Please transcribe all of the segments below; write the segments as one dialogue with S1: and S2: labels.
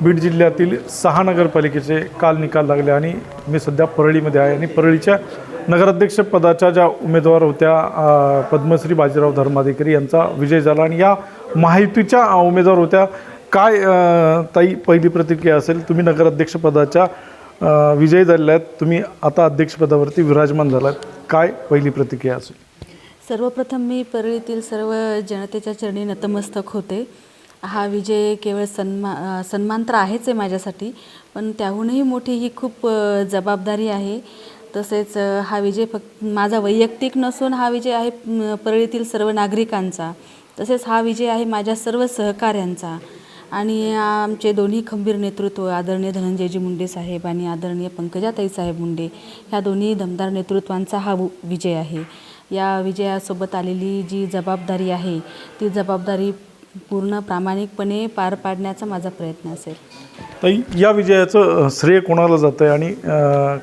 S1: बीड जिल्ह्यातील 6 नगरपालिकेचे काल निकाल लागले आणि मी सध्या परळीमध्ये आहे आणि परळीच्या नगराध्यक्षपदाच्या ज्या उमेदवार होत्या पद्मश्री बाजीराव धर्माधिकारी यांचा विजय झाला आणि या महायुतीच्या उमेदवार होत्या. काय ताई पहिली प्रतिक्रिया असेल? तुम्ही नगराध्यक्षपदाच्या विजयी झालेल्या आहेत, तुम्ही आता अध्यक्षपदावरती विराजमान झालात, काय पहिली प्रतिक्रिया असेल?
S2: सर्वप्रथम मी परळीतील सर्व जनतेच्या चरणी नतमस्तक होते. हा विजय केवळ सन्मान तर आहेच आहे माझ्यासाठी, पण त्याहूनही मोठी ही खूप जबाबदारी आहे. तसेच हा विजय फक्त माझा वैयक्तिक नसून हा विजय आहे परळीतील सर्व नागरिकांचा. तसेच हा विजय आहे माझ्या सर्व सहकाऱ्यांचा आणि आमचे दोन्ही खंबीर नेतृत्व आदरणीय धनंजयजी मुंडे साहेब आणि आदरणीय पंकजाताई साहेब मुंडे ह्या दोन्ही दमदार नेतृत्वांचा हा विजय आहे. या विजयासोबत आलेली जी जबाबदारी आहे ती जबाबदारी पूर्ण प्रामाणिकपणे पार पाडण्याचा माझा प्रयत्न असेल.
S1: ताई, या विजयाचं श्रेय कोणाला जातं आहे आणि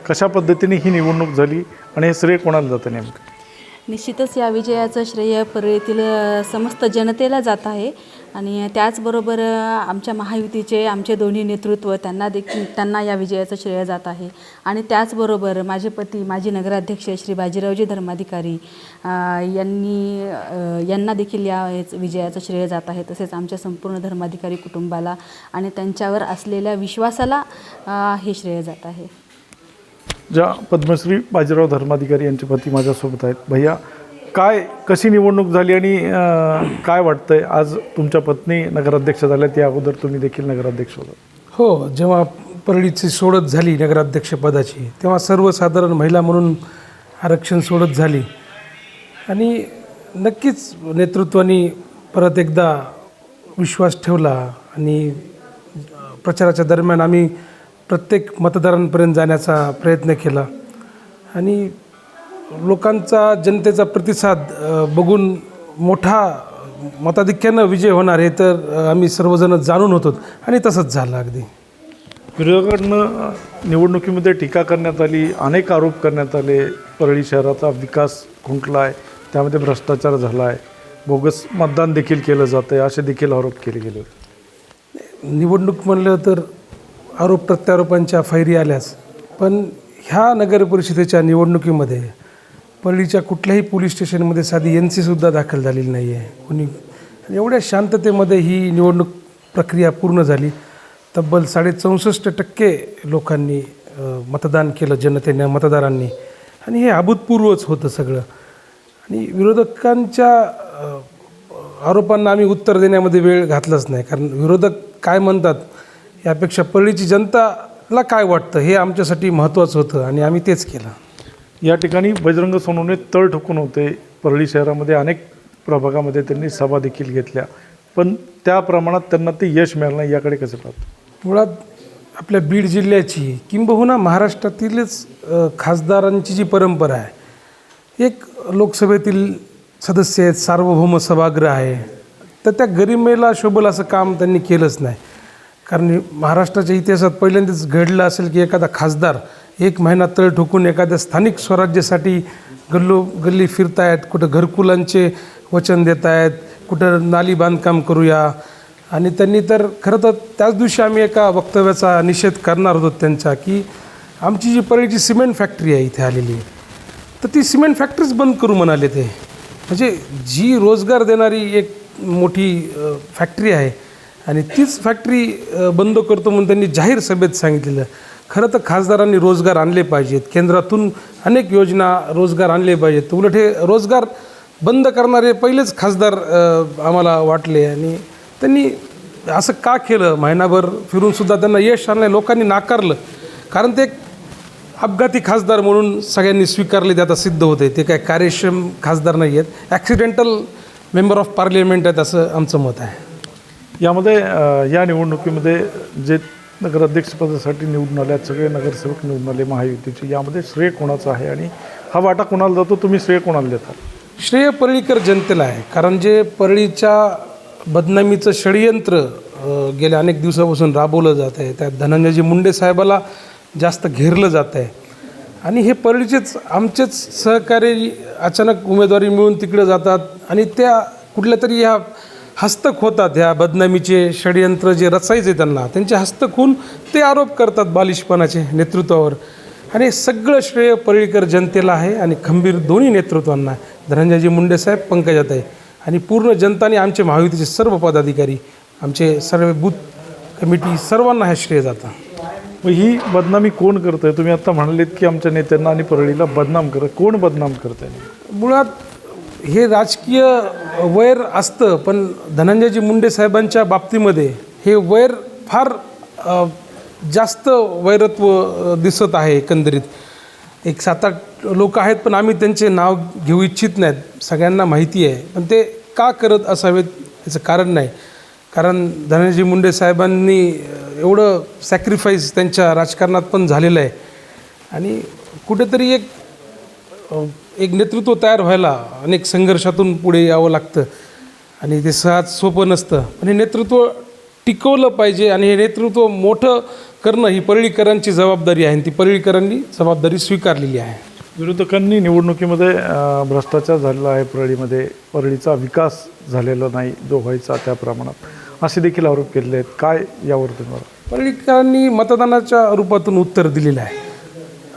S1: कशा पद्धतीने ही निवडणूक झाली आणि हे श्रेय कोणाला जातं नेमकं?
S2: निश्चितच या विजयाचं श्रेय परळीतील समस्त जनतेला जात आहे आणि त्याचबरोबर आमच्या महायुतीचे आमचे दोन्ही नेतृत्व त्यांना या विजयाचं श्रेय जात आहे. आणि त्याचबरोबर माझे पती माजी नगराध्यक्ष श्री बाजीरावजी धर्माधिकारी यांना देखील या विजयाचं श्रेय जात आहे. तसेच आमच्या संपूर्ण धर्माधिकारी कुटुंबाला आणि त्यांच्यावर असलेल्या विश्वासाला हे श्रेय जात आहे.
S1: ज्या पद्मश्री बाजीराव धर्माधिकारी यांचे पती माझ्यासोबत आहेत. भैया, कशी निवडणूक झाली आणि काय वाटतंय? आज तुमच्या पत्नी नगराध्यक्ष झाल्या, त्या अगोदर तुम्ही देखील नगराध्यक्ष होता.
S3: हो, जेव्हा परळीची सोडत झाली नगराध्यक्षपदाची तेव्हा सर्वसाधारण महिला म्हणून आरक्षण सोडत झाली आणि नक्कीच नेतृत्वाने परत एकदा विश्वास ठेवला आणि प्रचाराच्या दरम्यान आम्ही प्रत्येक मतदारांपर्यंत जाण्याचा प्रयत्न केला आणि लोकांचा जनतेचा प्रतिसाद बघून मोठा मताधिक्यानं विजय होणार हे तर आम्ही सर्वजण जाणून होतो आणि तसंच झालं. अगदी
S1: विरोधकांना निवडणुकीमध्ये टीका करण्यात आली, अनेक आरोप करण्यात आले. परळी शहराचा विकास खुंटला आहे, त्यामध्ये भ्रष्टाचार झाला आहे, बोगस मतदान देखील केलं जातं आहे, असे देखील आरोप केले गेले.
S3: निवडणूक म्हणलं तर आरोप प्रत्यारोपांच्या फैरी आल्याच, पण ह्या नगर परिषदेच्या निवडणुकीमध्ये परळीच्या कुठल्याही पोलीस स्टेशनमध्ये साधी NC सुद्धा दाखल झालेली नाही आहे कोणी. एवढ्या शांततेमध्ये ही निवडणूक प्रक्रिया पूर्ण झाली. तब्बल 64% लोकांनी मतदान केलं, जनतेने मतदारांनी, आणि हे अभूतपूर्वच होतं सगळं. आणि विरोधकांच्या आरोपांना आम्ही उत्तर देण्यामध्ये वेळ घातलाच नाही, कारण विरोधक काय म्हणतात यापेक्षा परळीची जनताला काय वाटतं हे आमच्यासाठी महत्त्वाचं होतं आणि आम्ही तेच केलं.
S1: या ठिकाणी बजरंग सोनवणे तळ ठोकून होते. परळी शहरामध्ये अनेक प्रभागामध्ये त्यांनी सभा देखील घेतल्या, पण त्या प्रमाणात त्यांना ते यश मिळालं नाही. याकडे कसं पाहतो?
S3: मुळात आपल्या बीड जिल्ह्याची किंबहुना महाराष्ट्रातीलच खासदारांची जी परंपरा आहे, एक लोकसभेतील सदस्य आहेत, सार्वभौम सभागृह आहे, तर त्या गरिमेला शोभल असं काम त्यांनी केलंच नाही. कारण महाराष्ट्राच्या इतिहासात पहिल्यांदाच घडलं असेल की एखादा खासदार 1 महिना तळ ठोकून एखाद्या स्थानिक स्वराज्यासाठी गल्ली फिरतायत, कुठं घरकुलांचे वचन देत आहेत, कुठं नाली बांधकाम करूया. आणि त्यांनी तर खरं तर त्याच दिवशी आम्ही एका वक्तव्याचा निषेध करणार होतो त्यांचा, की आमची जी परळीची सिमेंट फॅक्टरी आहे इथे आलेली, तर ती सिमेंट फॅक्टरीच बंद करू म्हणाले ते. म्हणजे जी रोजगार देणारी एक मोठी फॅक्टरी आहे आणि तीच फॅक्टरी बंद करतो म्हणून त्यांनी जाहीर सभेत सांगितलेलं. खरं तर खासदारांनी रोजगार आणले पाहिजेत, केंद्रातून अनेक योजना रोजगार आणले पाहिजेत. उलट हे रोजगार बंद करणारे पहिलेच खासदार आम्हाला वाटले आणि त्यांनी असं का केलं? महिनाभर फिरूनसुद्धा त्यांना यश आणलं, लोकांनी नाकारलं. कारण ते एक अपघाती खासदार म्हणून सगळ्यांनी स्वीकारले, ते आता सिद्ध होते. ते काय कार्यक्षम खासदार नाही आहेत, ॲक्सिडेंटल मेंबर ऑफ पार्लिमेंट आहेत, असं आमचं मत आहे.
S1: यामध्ये या निवडणुकीमध्ये जे नगराध्यक्षपदासाठी निवडून आले आहेत, सगळे नगरसेवक निवडून आले महायुतीचे, यामध्ये श्रेय कोणाचं आहे आणि हा वाटा कोणाला जातो? तुम्ही श्रेय कोणाला देता?
S3: श्रेय परळीकर जनतेला आहे, कारण जे परळीच्या बदनामीचं षडयंत्र गेल्या अनेक दिवसापासून राबवलं जात आहे, त्यात धनंजयजी मुंडे साहेबाला जास्त घेरलं जात आहे. आणि हे परळीचेच आमचेच सहकारी अचानक उमेदवारी मिळून तिकडे जातात आणि त्या कुठल्या तरी ह्या हस्तक होतात, ह्या बदनामीचे षडयंत्र जे रचायचे त्यांना, त्यांचे हस्तक होऊन ते आरोप करतात बालिशपणाचे नेतृत्वावर. आणि हे सगळं श्रेय परळीकर जनतेला आहे आणि खंबीर दोन्ही नेतृत्वांना, धनंजयजी मुंडेसाहेब, पंकजाताई आणि पूर्ण जनता आणि आमचे महायुतीचे सर्व पदाधिकारी, आमचे सर्व बूथ कमिटी, सर्वांना हे श्रेय जातं.
S1: मग ही बदनामी कोण करतंय? तुम्ही आता म्हणालेत की आमच्या नेत्यांना आणि परळीला बदनाम करत, कोण बदनाम करतंय?
S3: मुळात हे राजकीय वैर असतं, पण धनंजयजी मुंडे साहेबांच्या बाबतीमध्ये हे वैर फार जास्त वैरत्व दिसत आहे. एकंदरीत एक 7-8 लोक आहेत, पण आम्ही त्यांचे नाव घेऊ इच्छित नाहीत, सगळ्यांना माहिती आहे. पण ते का करत असावेत याचं कारण नाही. कारण धनंजय मुंडे साहेबांनी एवढं सॅक्रिफाईस त्यांच्या राजकारणात पण झालेलं आहे आणि कुठेतरी एक नेतृत्व तयार व्हायला अनेक संघर्षातून पुढे यावं लागतं आणि ते सहज सोपं नसतं. पण हे नेतृत्व टिकवलं पाहिजे आणि हे नेतृत्व मोठं करणं ही परळीकरांची जबाबदारी आहे आणि ती परळीकरांनी जबाबदारी स्वीकारलेली आहे.
S1: विरोधकांनी निवडणुकीमध्ये भ्रष्टाचार झालेला आहे, परळीमध्ये परळीचा विकास झालेला नाही जो व्हायचा त्या प्रमाणात, असे देखील आरोप केलेले आहेत. काय यावर तुम्हाला?
S3: परळीकरांनी मतदानाच्या रूपातून उत्तर दिलेलं आहे.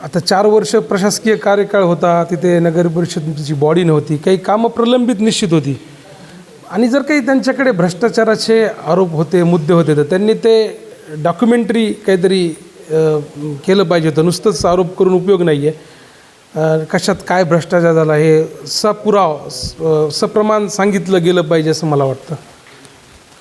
S3: आता 4 वर्ष प्रशासकीय कार्यकाळ होता, तिथे नगर परिषदेची बॉडी नव्हती, काही कामं प्रलंबित निश्चित होती आणि जर काही त्यांच्याकडे भ्रष्टाचाराचे आरोप होते, मुद्दे होते, तर त्यांनी ते डॉक्युमेंटरी काहीतरी केलं पाहिजे होतं. नुसतंच आरोप करून उपयोग नाही आहे. कशात काय भ्रष्टाचार झाला हे सप्रमाण सांगितलं गेलं पाहिजे असं मला वाटतं.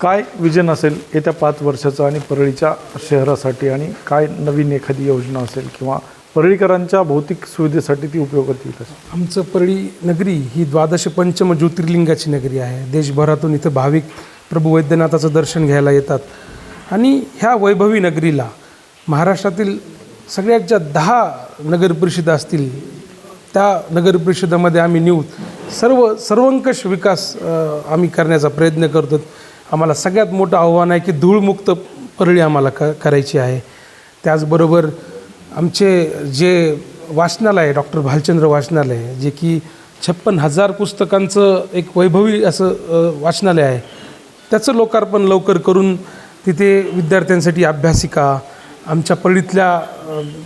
S1: काय विजन असेल येत्या 5 वर्षाचं आणि परळीच्या शहरासाठी, आणि काय नवीन एखादी योजना असेल किंवा परळीकरांच्या भौतिक सुविधेसाठी ती उपयोगात येईल?
S3: आमचं परळी नगरी ही 12 पंचम ज्योतिर्लिंगाची नगरी आहे. देशभरातून इथं भाविक प्रभू वैद्यनाथाचं दर्शन घ्यायला येतात आणि ह्या वैभवी नगरीला महाराष्ट्रातील सगळ्यात ज्या 10 नगरपरिषदा असतील त्या नगरपरिषदामध्ये आम्ही नेऊ सर्वंकष विकास आम्ही करण्याचा प्रयत्न करतो. आम्हाला सगळ्यात मोठं आव्हान आहे की धूळमुक्त परळी आम्हाला करायची आहे. त्याचबरोबर आमचे जे वाचनालय आहे, डॉक्टर भालचंद्र वाचनालय, जे की 56,000 पुस्तकांचं एक वैभवी असं वाचनालय आहे, त्याचं लोकार्पण लवकर करून तिथे विद्यार्थ्यांसाठी अभ्यासिका, आमच्या परळीतल्या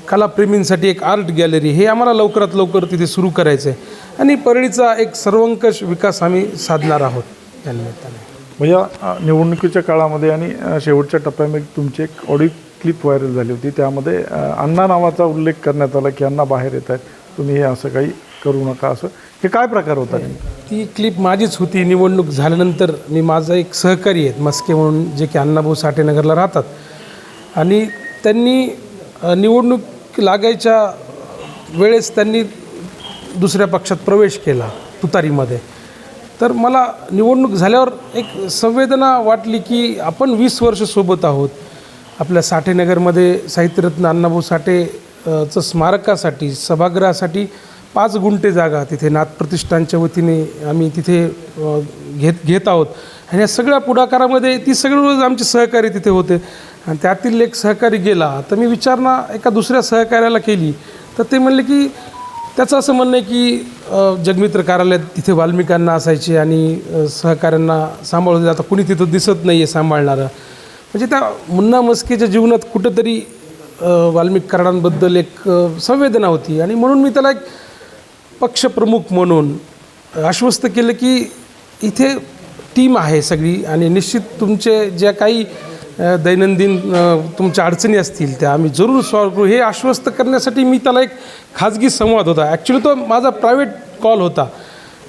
S3: कलाप्रेमींसाठी एक आर्ट गॅलरी, हे आम्हाला लवकरात लवकर तिथे सुरू करायचं आहे आणि परळीचा एक सर्वंकष विकास आम्ही साधणार आहोत त्या निमित्ताने.
S1: या निवडणुकीच्या काळामध्ये आणि शेवटच्या टप्प्यामध्ये तुमची एक ऑडिओ क्लिप व्हायरल झाली होती, त्यामध्ये अण्णा नावाचा उल्लेख करण्यात आला की अण्णा बाहेर येत आहेत, तुम्ही हे असं काही करू नका, असं हे काय प्रकार होता?
S3: ती क्लिप माझीच होती. निवडणूक झाल्यानंतर मी, माझा एक सहकारी आहेत मस्के म्हणून, जे की अण्णाभाऊ साठे नगरला राहतात, आणि त्यांनी निवडणूक लागायच्या वेळेस त्यांनी दुसऱ्या पक्षात प्रवेश केला तुतारीमध्ये. तर मला निवडणूक झाल्यावर एक संवेदना वाटली की आपण 20 वर्ष सोबत आहोत. आपल्या साठेनगरमध्ये साहित्यरत्न अण्णाभाऊ साठेचं स्मारकासाठी, सभागृहासाठी 5 गुंठे जागा तिथे नाथ प्रतिष्ठानच्या वतीने आम्ही तिथे घेत आहोत आणि या सगळ्या पुढाकारामध्ये ती सगळे आमचे सहकारी तिथे होते आणि त्यातील एक सहकारी गेला. तर मी विचारणा एका दुसऱ्या सहकार्याला केली, तर ते म्हणले की त्याचं असं म्हणणं आहे की जगमित्र कार्यालयात तिथे वाल्मिकांना असायचे आणि सहकाऱ्यांना सांभाळून आता कुणी तिथं दिसत नाही आहे सांभाळणारं. म्हणजे त्या मुन्ना मस्केच्या जीवनात कुठंतरी वाल्मिक कराडांबद्दल एक संवेदना होती आणि म्हणून मी त्याला एक पक्षप्रमुख म्हणून आश्वस्त केलं की इथे टीम आहे सगळी आणि निश्चित तुमचे ज्या काही दैनंदिन तुमच्या अडचणी असतील त्या आम्ही जरूर सॉल्व करू. हे आश्वस्त करण्यासाठी मी त्याला एक खाजगी संवाद होता, ॲक्च्युली तो माझा प्रायव्हेट कॉल होता,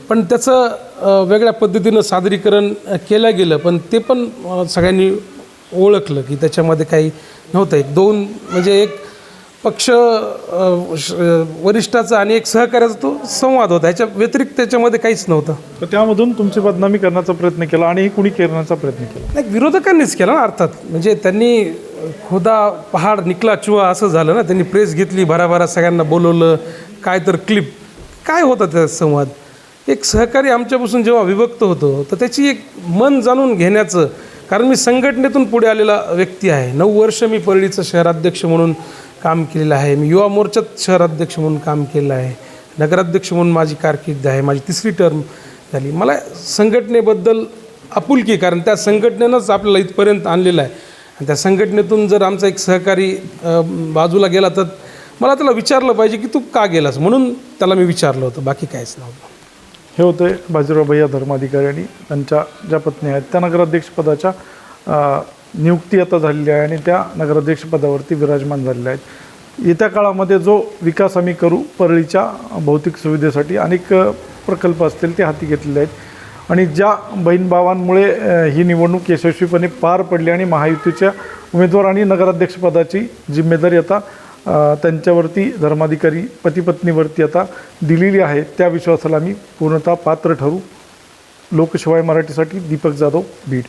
S3: पण त्याचं वेगळ्या पद्धतीनं सादरीकरण केलं गेलं, पण ते पण सगळ्यांनी ओळखलं की त्याच्यामध्ये काही नव्हतं. 2 म्हणजे एक पक्ष वरिष्ठाचा आणि एक सहकार्याचा तो संवाद होता, ह्याच्या व्यतिरिक्त त्याच्यामध्ये काहीच नव्हतं.
S1: तर त्यामधून तुमची बदनामी करण्याचा प्रयत्न केला आणि हे कुणी करण्याचा प्रयत्न केला?
S3: नाही, विरोधकांनीच केला ना अर्थात. म्हणजे त्यांनी खुदा पहाड निकला चुहा असं झालं ना. त्यांनी प्रेस घेतली, भराभरा सगळ्यांना बोलवलं, काय तर क्लिप काय होता त्या संवाद. एक सहकारी आमच्यापासून जेव्हा विभक्त होतो तर त्याची एक मन जाणून घेण्याचं, कारण मी संघटनेतून पुढे आलेला व्यक्ती आहे. 9 वर्ष मी परळीचं शहराध्यक्ष म्हणून काम केलेलं आहे. मी युवा मोर्चात शहराध्यक्ष म्हणून काम केलं आहे. नगराध्यक्ष म्हणून माझी कारकीर्द आहे. माझी 3री टर्म झाली. मला संघटनेबद्दल आपुलकी, कारण त्या संघटनेनंच आपल्याला इथपर्यंत आणलेलं आहे. आणि त्या संघटनेतून जर आमचा एक सहकारी बाजूला गेला तर मला त्याला विचारलं पाहिजे की तू का गेलास, म्हणून त्याला मी विचारलं होतं, बाकी काहीच नव्हतं.
S1: हे होते बाजीराव भैया धर्माधिकारी आणि त्यांच्या ज्या पत्नी आहेत त्या नगराध्यक्षपदाच्या नियुक्ती आता झालेली आहे आणि त्या नगराध्यक्षपदावरती विराजमान झालेल्या आहेत. येत्या काळामध्ये जो विकास आम्ही करू, परळीच्या भौतिक सुविधेसाठी अनेक प्रकल्प असतील ते हाती घेतलेले आहेत आणि ज्या बहीण भावांमुळे ही निवडणूक यशस्वीपणे पार पडली आणि महायुतीच्या उमेदवार आणि नगराध्यक्षपदाची जिम्मेदारी आता त्यांच्यावरती धर्माधिकारी पती पत्नीवरती आता दिलेली आहे, त्या विश्वासाला आम्ही पूर्णतः पात्र ठरू. लोकशिवाय मराठीसाठी दीपक जाधव, बीड.